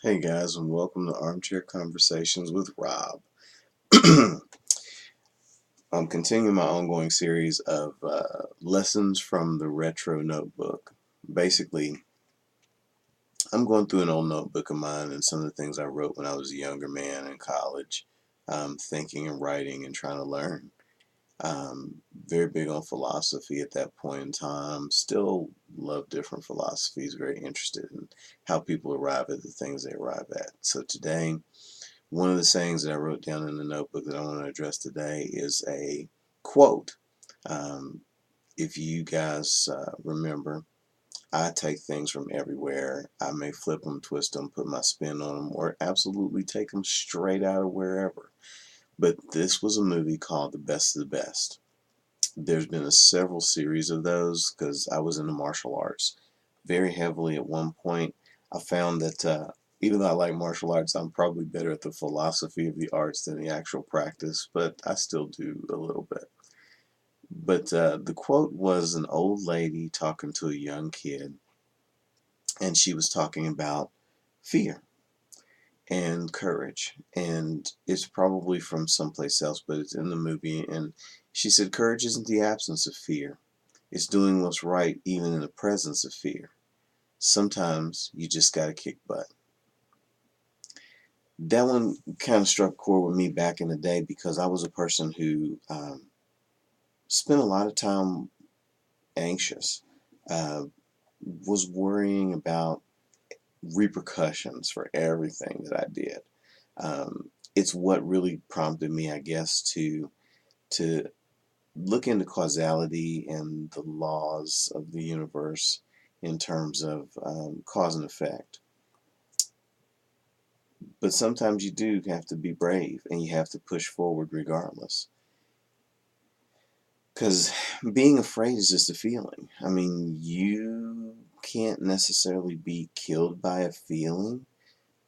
Hey guys, and welcome to Armchair Conversations with Rob. I'm continuing my ongoing series of lessons from the retro notebook. Basically, I'm going through an old notebook of mine and some of the things I wrote when I was a younger man in college, thinking and writing and trying to learn. Very big on philosophy at that point in time. Still love different philosophies, very interested in how people arrive at the things they arrive at. So today, one of the sayings that I wrote down in the notebook that I want to address today is a quote. Um, if you guys remember, I take things from everywhere. I may flip them, twist them, put my spin on them, or absolutely take them straight out of wherever. But this was a movie called The Best of the Best. There's been several series of those because I was into martial arts very heavily at one point. I found that even though I like martial arts, I'm probably better at the philosophy of the arts than the actual practice, but I still do a little bit. But the quote was an old lady talking to a young kid, and she was talking about fear and courage. And it's probably from someplace else, but it's in the movie. And she said, "Courage isn't the absence of fear, it's doing what's right even in the presence of fear. Sometimes you just gotta kick butt." That one kind of struck a chord with me back in the day because I was a person who spent a lot of time anxious, uh, was worrying about repercussions for everything that I did. It's what really prompted me, I guess, to look into causality and the laws of the universe in terms of cause and effect. But sometimes you do have to be brave and you have to push forward regardless. Because being afraid is just a feeling. I mean, you can't necessarily be killed by a feeling.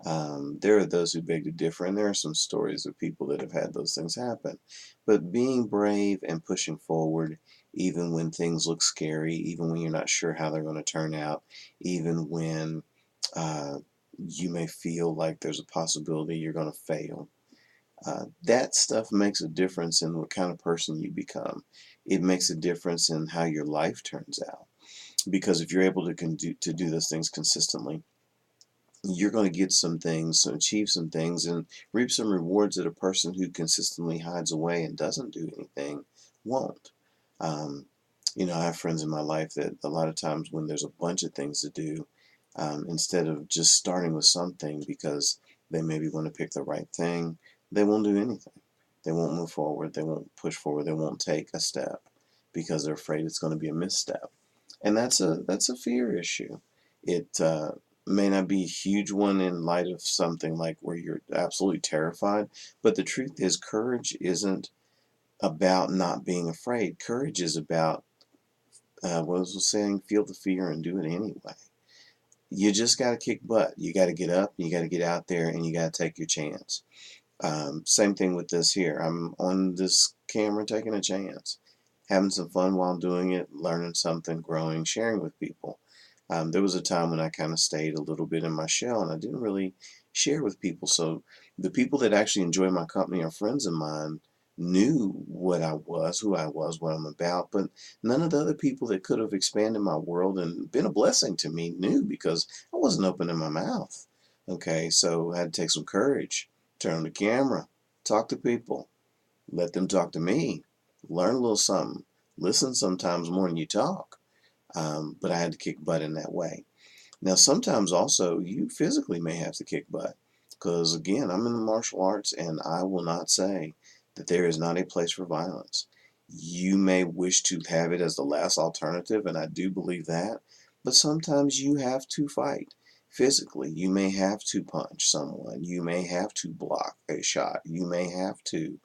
There are those who beg to differ, and there are some stories of people that have had those things happen. But being brave and pushing forward, even when things look scary, even when you're not sure how they're going to turn out, even when uh, you may feel like there's a possibility you're going to fail, that stuff makes a difference in what kind of person you become. It makes a difference in how your life turns out. Because if you're able to do those things consistently, you're going to get some things, achieve some things, and reap some rewards that a person who consistently hides away and doesn't do anything won't. Um, I have friends in my life that a lot of times when there's a bunch of things to do, instead of just starting with something because they maybe want to pick the right thing, they won't do anything. They won't move forward. They won't push forward. They won't take a step because they're afraid it's going to be a misstep, and that's a fear issue. It may not be a huge one in light of something like where you're absolutely terrified, but the truth is, courage isn't about not being afraid. Courage is about what was the saying? Feel the fear and do it anyway. You just got to kick butt. You got to get up, you got to get out there, and you got to take your chance. Same thing with this here. I'm on this camera taking a chance, having some fun while doing it, learning something, growing, sharing with people. There was a time when I kind of stayed a little bit in my shell and I didn't really share with people. So the people that actually enjoy my company are friends of mine knew what I was, who I was, what I'm about, but none of the other people that could have expanded my world and been a blessing to me knew because I wasn't opening my mouth. Okay, so I had to take some courage, turn on the camera, talk to people, let them talk to me, learn a little something, listen sometimes more than you talk. But I had to kick butt in that way. Now, sometimes also you physically may have to kick butt because, again, I'm in the martial arts and I will not say that there is not a place for violence. You may wish to have it as the last alternative, and I do believe that, but sometimes you have to fight physically. You may have to punch someone, you may have to block a shot, you may have to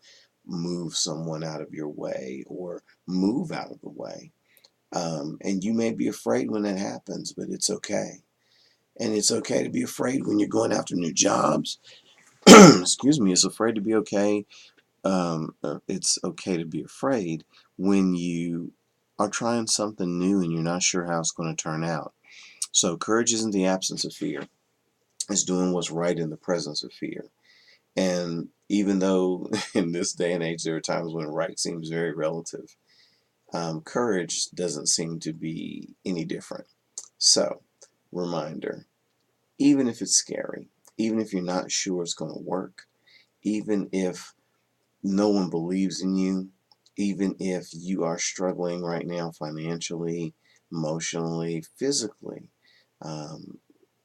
move someone out of your way or move out of the way. And you may be afraid when that happens, but it's okay. And it's okay to be afraid when you're going after new jobs. Excuse me. It's afraid to be okay. It's okay to be afraid when you are trying something new and you're not sure how it's going to turn out. So courage isn't the absence of fear. It's doing what's right in the presence of fear. And even though in this day and age there are times when right seems very relative, courage doesn't seem to be any different. So, reminder, even if it's scary, even if you're not sure it's going to work, even if no one believes in you, even if you are struggling right now financially, emotionally, physically, um,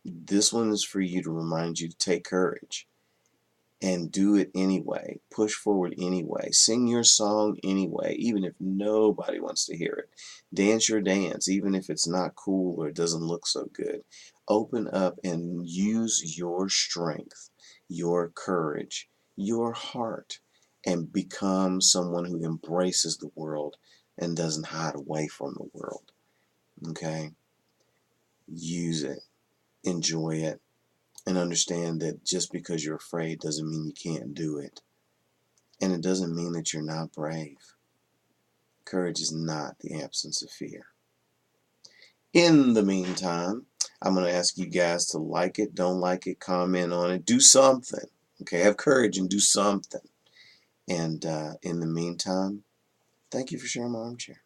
this one is for you to remind you to take courage and do it anyway. Push forward anyway. Sing your song anyway, even if nobody wants to hear it. Dance your dance, even if it's not cool or it doesn't look so good. Open up and use your strength, your courage, your heart, and become someone who embraces the world and doesn't hide away from the world. Okay? Use it, enjoy it, and understand that just because you're afraid doesn't mean you can't do it. And it doesn't mean that you're not brave. Courage is not the absence of fear. In the meantime, I'm going to ask you guys to like it, don't like it, comment on it, do something. Okay, have courage and do something. And in the meantime, thank you for sharing my armchair.